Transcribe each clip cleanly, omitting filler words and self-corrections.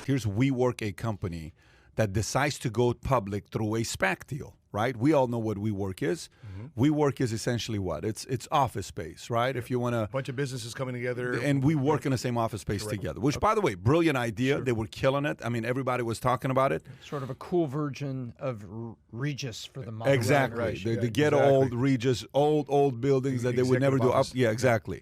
Here's WeWork, a company that decides to go public through a SPAC deal, right? We all know what WeWork is. WeWork is essentially what? It's office space, right? If you want to... A bunch of businesses coming together. And we work in the same office space together, which, by the way, brilliant idea. They were killing it. I mean, everybody was talking about it. Sort of a cool version of Regis for the model. Exactly. Right. The ghetto old Regis, old buildings that they would never do up. Yeah, exactly.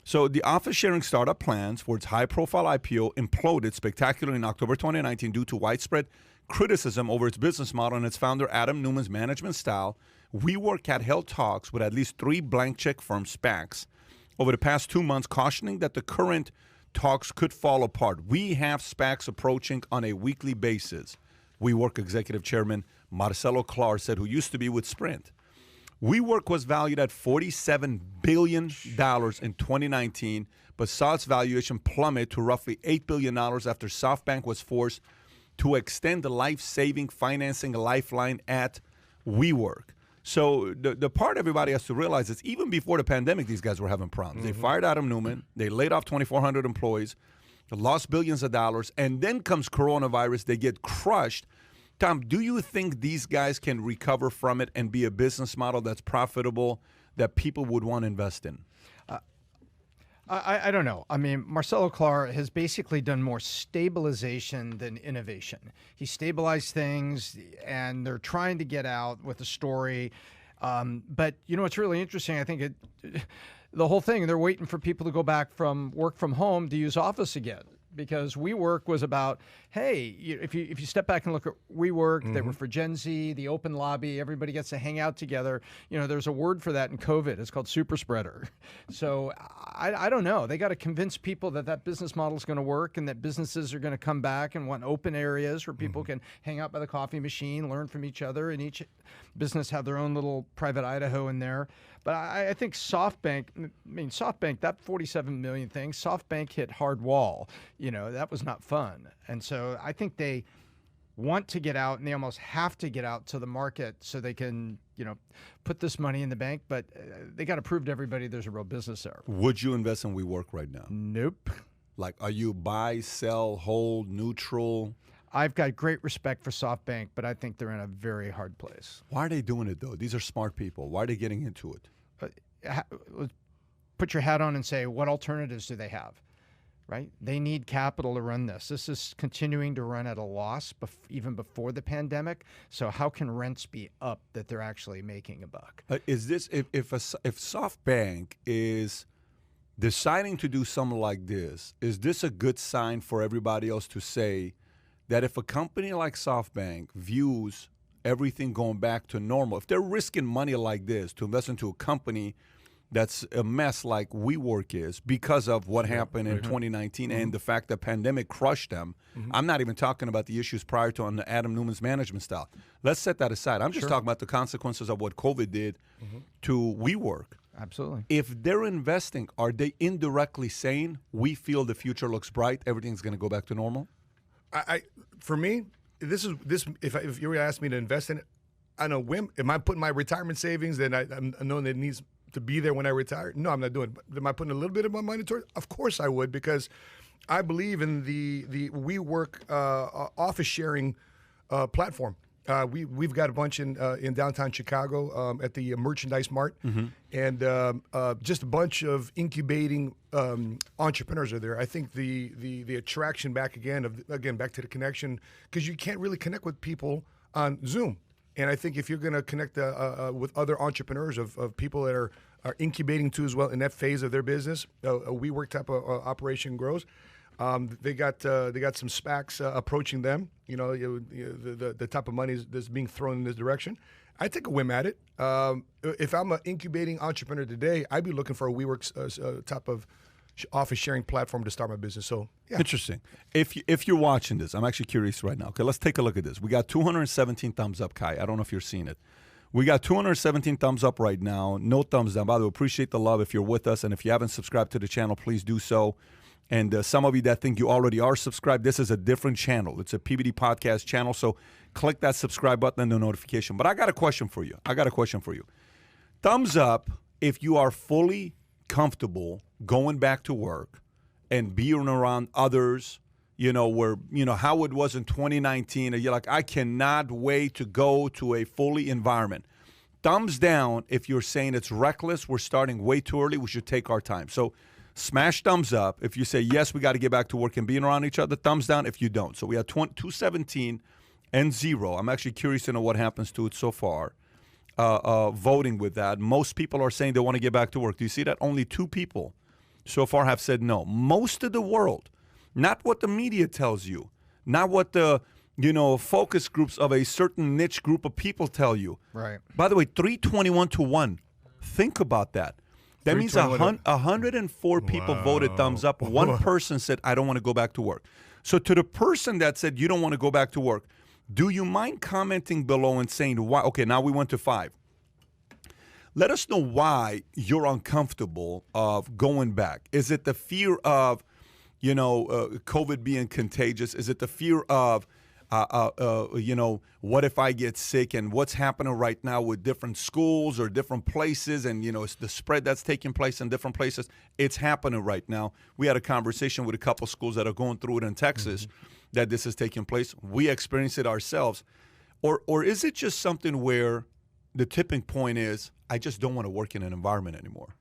So the office sharing startup plans for its high-profile IPO imploded spectacularly in October 2019 due to widespread criticism over its business model and its founder Adam Neumann's management style. WeWork had held talks with at least 3 blank check firm SPACs over the past 2 months, cautioning that the current talks could fall apart. We have SPACs approaching on a weekly basis. WeWork executive chairman Marcelo Clark said, who used to be with Sprint. WeWork was valued at $47 billion in 2019, but saw its valuation plummet to roughly $8 billion after SoftBank was forced to extend the life-saving financing lifeline at WeWork. So the part everybody has to realize is even before the pandemic, these guys were having problems. They fired Adam Neumann. They laid off 2,400 employees, lost billions of dollars, and then comes coronavirus. They get crushed. Tom, do you think these guys can recover from it and be a business model that's profitable that people would want to invest in? I don't know. I mean, Marcelo Clark has basically done more stabilization than innovation. He stabilized things, and they're trying to get out with a story. But, you know, what's really interesting, I think the whole thing, they're waiting for people to go back from work from home to use Office again. Because WeWork was about, hey, if you step back and look at WeWork, they were for Gen Z, the open lobby, everybody gets to hang out together. You know, there's a word for that in COVID. It's called super spreader. So I don't know. They got to convince people that business model is going to work and that businesses are going to come back and want open areas where people can hang out by the coffee machine, learn from each other, and each business have their own little private Idaho in there. But I think SoftBank, that 47 million thing, SoftBank hit hard wall. You know, that was not fun. And so I think they want to get out, and they almost have to get out to the market so they can, you know, put this money in the bank. But they got to prove to everybody there's a real business there. Would you invest in WeWork right now? Nope. Like, are you buy, sell, hold, neutral? I've got great respect for SoftBank, but I think they're in a very hard place. Why are they doing it, though? These are smart people. Why are they getting into it? Put your hat on and say, what alternatives do they have, right? They need capital to run this. This is continuing to run at a loss even before the pandemic. So how can rents be up that they're actually making a buck? Is this, if SoftBank is deciding to do something like this, is this a good sign for everybody else to say that if a company like SoftBank views everything going back to normal, if they're risking money like this to invest into a company that's a mess like WeWork is because of what happened in 2019 and the fact that pandemic crushed them, I'm not even talking about the issues prior to on Adam Neumann's management style. Let's set that aside. I'm just talking about the consequences of what COVID did to WeWork. Absolutely. If they're investing, are they indirectly saying, we feel the future looks bright, everything's going to go back to normal? For me, this. If you were to ask me to invest in it, on a whim, am I putting my retirement savings that I'm knowing that it needs to be there when I retire? No, I'm not doing it. But am I putting a little bit of my money towards it? Of course I would, because I believe in the WeWork office sharing platform. We've got a bunch in downtown Chicago at the Merchandise Mart, and just a bunch of incubating entrepreneurs are there. I think the attraction back to the connection, because you can't really connect with people on Zoom. And I think if you're going to connect with other entrepreneurs of people that are incubating too as well in that phase of their business, a WeWork type of operation grows. They got some SPACs approaching them. You know, the type of money that's being thrown in this direction. I take a whim at it. If I'm an incubating entrepreneur today, I'd be looking for a WeWork type of office sharing platform to start my business. So, yeah. Interesting. If you're watching this, I'm actually curious right now. Okay, let's take a look at this. We got 217 thumbs up, Kai. I don't know if you're seeing it. We got 217 thumbs up right now. No thumbs down. By the way, appreciate the love if you're with us. And if you haven't subscribed to the channel, please do so. And some of you that think you already are subscribed, this is a different channel. It's a PBD Podcast channel. So click that subscribe button and the notification. But I got a question for you. Thumbs up if you are fully comfortable going back to work and being around others, where, how it was in 2019. And you're like, I cannot wait to go to a fully environment. Thumbs down if you're saying it's reckless. We're starting way too early. We should take our time. So smash thumbs up if you say, yes, we got to get back to work and being around each other. Thumbs down if you don't. So we have 217 and 0. I'm actually curious to know what happens to it so far. Voting with that. Most people are saying they want to get back to work. Do you see that? Only 2 people so far have said no. Most of the world, not what the media tells you, not what the focus groups of a certain niche group of people tell you. Right. By the way, 321 to 1. Think about that. That means 104 people voted thumbs up. One person said, I don't want to go back to work. So to the person that said you don't want to go back to work, do you mind commenting below and saying why? Okay, now we went to 5. Let us know why you're uncomfortable of going back. Is it the fear of, COVID being contagious? Is it the fear of, what if I get sick, and what's happening right now with different schools or different places, and, it's the spread that's taking place in different places. It's happening right now. We had a conversation with a couple schools that are going through it in Texas that this is taking place. We experience it ourselves. Or is it just something where the tipping point is, I just don't want to work in an environment anymore?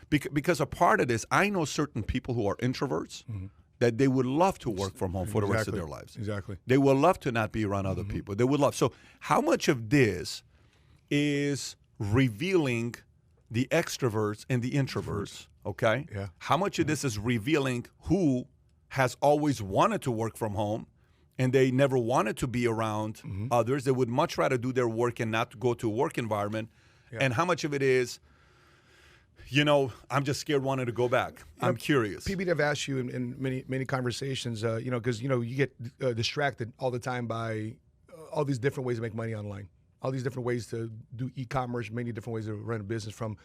Because a part of this, I know certain people who are introverts that they would love to work from home for the rest of their lives. Exactly. They would love to not be around other people. They would love. So how much of this is revealing the extroverts and the introverts, okay? Yeah. How much of this is revealing who has always wanted to work from home and they never wanted to be around others? They would much rather do their work and not go to a work environment. Yeah. And how much of it is, I'm just scared wanting to go back. I'm curious. PBD, I've asked you in many conversations, because, you get distracted all the time by all these different ways to make money online, all these different ways to do e-commerce, many different ways to run a business from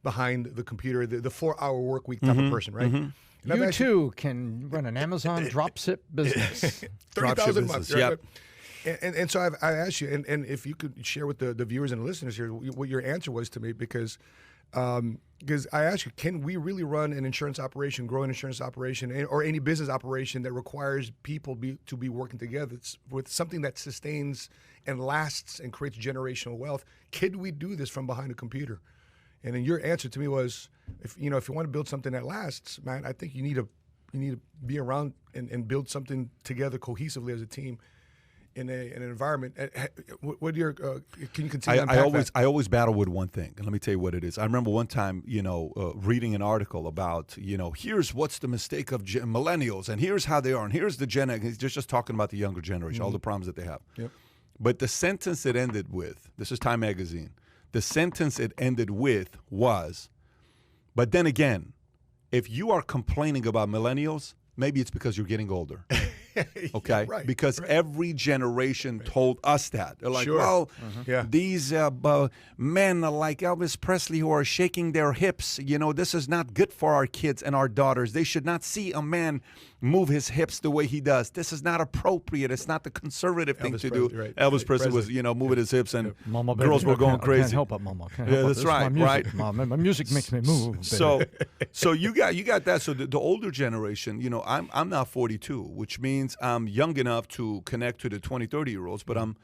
behind the computer, the 4-hour work week type of person, right? You too can run an Amazon dropship business. 30,000 a month. Yep. And so I asked you, and if you could share with the viewers and the listeners here what your answer was to me, because I asked you, can we really run an insurance operation, grow an insurance operation, or any business operation that requires people to be working together with something that sustains and lasts and creates generational wealth? Could we do this from behind a computer? And then your answer to me was, if you want to build something that lasts, man, I think you need to be around and build something together cohesively as a team in an environment. What are your? Can you continue? I always battle with one thing, and let me tell you what it is. I remember one time, reading an article about, here's what's the mistake of millennials, and here's how they are, and here's the Gen X. He's just talking about the younger generation, all the problems that they have. Yep. But the sentence it ended with, this is Time Magazine. The sentence it ended with was, but then again, if you are complaining about millennials, maybe it's because you're getting older. Okay? Right, because every generation told us that. They're like, these men are like Elvis Presley who are shaking their hips. This is not good for our kids and our daughters. They should not see a man move his hips the way he does. This is not appropriate. It's not the conservative thing to do. Right. Elvis Presley was, moving his hips, and girls were going crazy. Can't help it, Mama. Yeah, that's right, right? Mama, my music makes me move. So you got that. So the older generation, I'm now 42, which means I'm young enough to connect to the 20, 30-year-olds, but I'm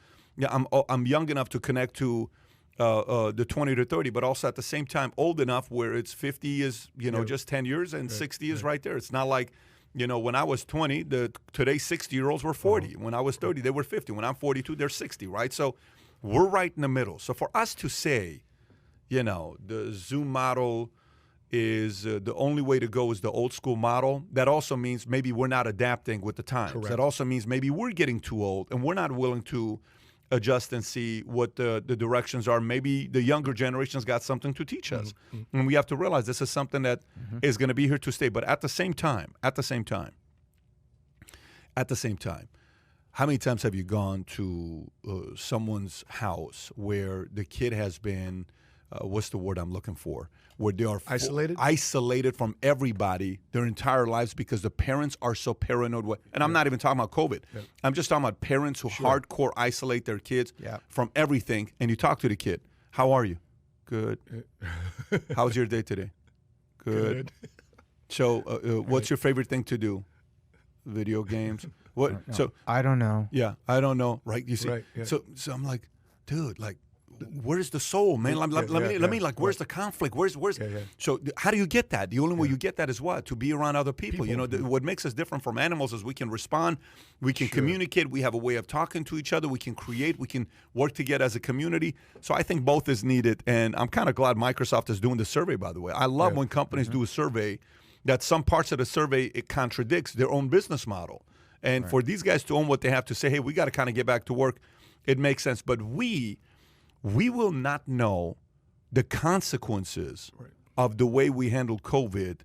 young enough to connect to the 20 to 30, but also at the same time old enough where it's 50 is, just 10 years and 60 is right there. It's not like, when I was 20, today's 60-year-olds were 40. When I was 30, they were 50. When I'm 42, they're 60, right? So we're right in the middle. So for us to say, the Zoom model is the only way to go is the old school model, that also means maybe we're not adapting with the times. Correct. That also means maybe we're getting too old and we're not willing to adjust and see what the directions are. Maybe the younger generation's got something to teach us. And we have to realize this is something that is going to be here to stay. But at the same time, how many times have you gone to someone's house where the kid has been, what's the word I'm looking for? Where they are isolated from everybody their entire lives because the parents are so paranoid. And I'm not even talking about COVID. Yeah. I'm just talking about parents who hardcore isolate their kids from everything. And you talk to the kid, how are you? Good. How's your day today? Good. So what's your favorite thing to do? video games. What? No, So I don't know. yeah, I don't know. Right? You see. Right, yeah. So I'm like, dude, like, where's the soul, man? Let me like, where's the conflict? Where's Yeah. So how do you get that? The only way you get that is what? To be around other people. You know, what makes us different from animals is we can respond, we can communicate, we have a way of talking to each other, we can create, we can work together as a community. So I think both is needed, and I'm kind of glad Microsoft is doing the survey, by the way. I love when companies do a survey that some parts of the survey, it contradicts their own business model. And for these guys to own what they have to say, hey, we got to kind of get back to work, it makes sense. But we will not know the consequences of the way we handled COVID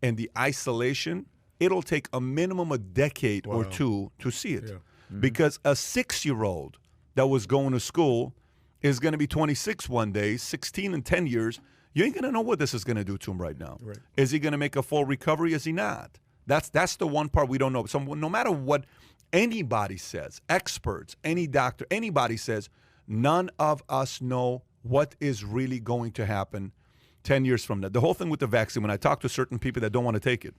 and the isolation. It'll take a minimum a decade or two to see it. Because a 6-year-old that was going to school is going to be 26 one day, 16 in 10 years. You ain't going to know what this is going to do to him right now. Is he going to make a full recovery? Is he not? That's the one part we don't know. So no matter what anybody says, experts, any doctor, anybody says, none of us know what is really going to happen 10 years from now. The whole thing with the vaccine, when I talk to certain people that don't want to take it,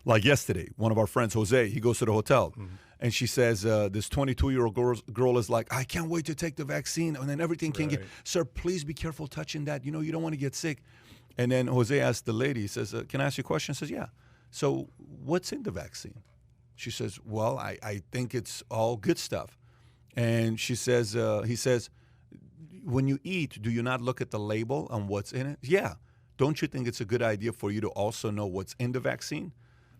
like yesterday, one of our friends, Jose, he goes to the hotel, and she says, this 22-year-old girl is like, I can't wait to take the vaccine, and then everything can get, sir, please be careful touching that. You know, you don't want to get sick. And then Jose asked the lady, he says, can I ask you a question? She says, yeah. So what's in the vaccine? She says, well, I think it's all good stuff. And she says, he says, when you eat, do you not look at the label on what's in it? Yeah. Don't you think it's a good idea for you to also know what's in the vaccine?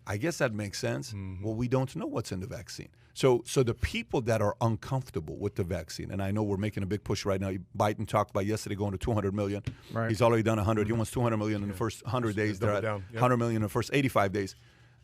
I guess that makes sense. Well, we don't know what's in the vaccine. So the people that are uncomfortable with the vaccine, and I know we're making a big push right now. Biden talked about yesterday going to 200 million. Right. He's already done 100. He wants 200 million in the first 100 days. They're at 100 million in the first 85 days.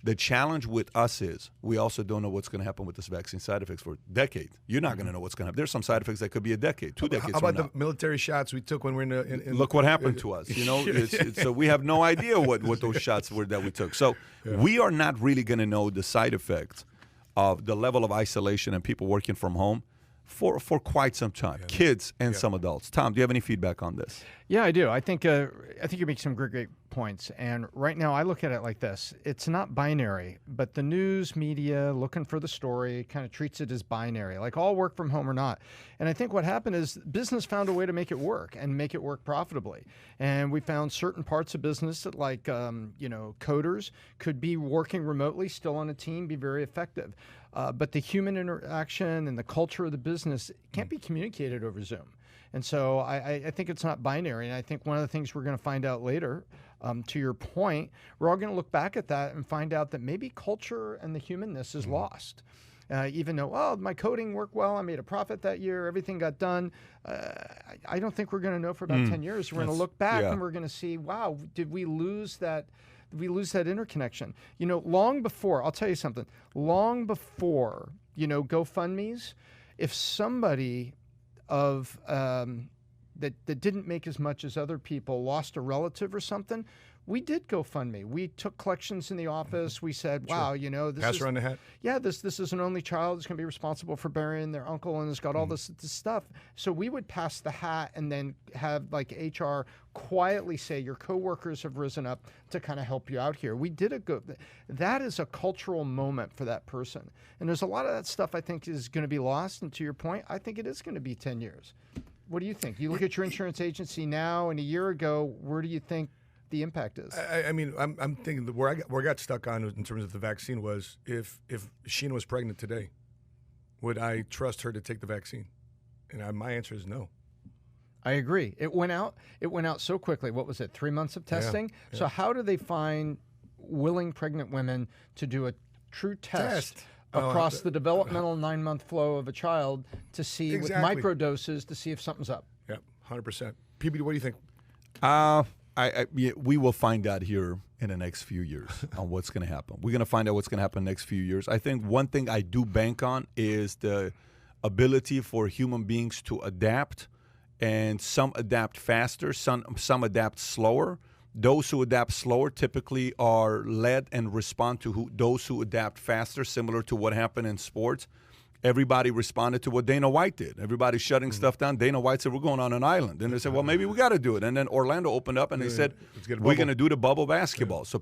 The challenge with us is we also don't know what's going to happen with this vaccine side effects for a decade. You're not going to know what's going to happen. There's some side effects that could be a decade, 2 decades. How about from now. the military shots we took when we're in Look what happened to us. You know, so we have no idea what those shots were that we took. So we are not really going to know the side effects of the level of isolation and people working from home for quite some time, kids and some adults. Tom, do you have any feedback on this? Yeah, I do. I think you make some great points. And right now I look at it like this. It's not binary, but the news media looking for the story kind of treats it as binary, like all work from home or not. And I think what happened is business found a way to make it work and make it work profitably. And we found certain parts of business that like, coders could be working remotely, still on a team, be very effective. But the human interaction and the culture of the business can't be communicated over Zoom. And so I think it's not binary. And I think one of the things we're going to find out later, to your point, we're all going to look back at that and find out that maybe culture and the humanness is lost. Even though, oh, my coding worked well, I made a profit that year, everything got done. I don't think we're going to know for about 10 years. We're going to look back and we're going to see, wow, did we lose that? Did we lose that interconnection? You know, long before, I'll tell you something, long before, GoFundMe's, if somebody of that didn't make as much as other people lost a relative or something, we did GoFundMe. We took collections in the office. We said, wow, this Pass is around the hat. Yeah, this is an only child that's going to be responsible for burying their uncle and has got all this stuff. So we would pass the hat and then have like HR quietly say your coworkers have risen up to kind of help you out here. We did that is a cultural moment for that person. And there's a lot of that stuff I think is going to be lost. And to your point, I think it is going to be 10 years. What do you think? You look at your insurance agency now and a year ago, where do you think the impact is? I mean, I'm thinking that where I got stuck on in terms of the vaccine was if Sheena was pregnant today, would I trust her to take the vaccine? And my answer is no. I agree. It went out so quickly. What was it? 3 months of testing? Yeah. So how do they find willing pregnant women to do a true test across the developmental 9-month flow of a child to see with microdoses to see if something's up? Yeah, 100%. PBD, what do you think? We will find out here in the next few years on what's going to happen. We're going to find out what's going to happen in the next few years. I think one thing I do bank on is the ability for human beings to adapt, and some adapt faster, some adapt slower. Those who adapt slower typically are led and respond to those who adapt faster, similar to what happened in sports. everybody responded to what Dana White did. Everybody's shutting stuff down. Dana White said, we're going on an island. And they said, well, maybe we got to do it. And then Orlando opened up and they said, we're going to do the bubble basketball. So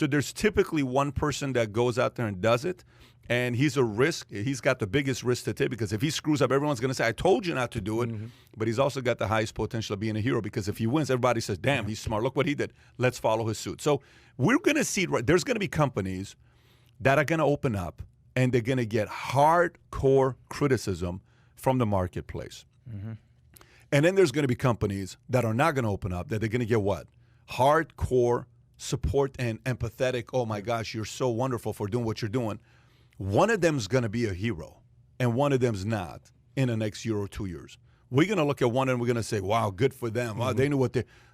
there's typically one person that goes out there and does it. And he's a risk. He's got the biggest risk to take because if he screws up, everyone's going to say, I told you not to do it. But he's also got the highest potential of being a hero because if he wins, everybody says, damn, he's smart. Look what he did. Let's follow his suit. So we're going to see, there's going to be companies that are going to open up and they're going to get hardcore criticism from the marketplace. And then there's going to be companies that are not going to open up, that they're going to get what? Hardcore support and empathetic, oh my gosh, you're so wonderful for doing what you're doing. One of them is going to be a hero, and one of them's not in the next year or 2 years. We're going to look at one and we're going to say, wow, good for them. Wow, they knew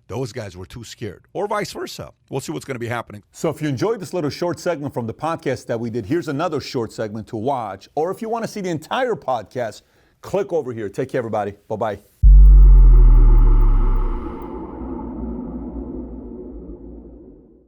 those guys were too scared, or vice versa. We'll see what's going to be happening. So if you enjoyed this little short segment from the podcast that we did, here's another short segment to watch. Or if you want to see the entire podcast, click over here. Take care, everybody. Bye-bye.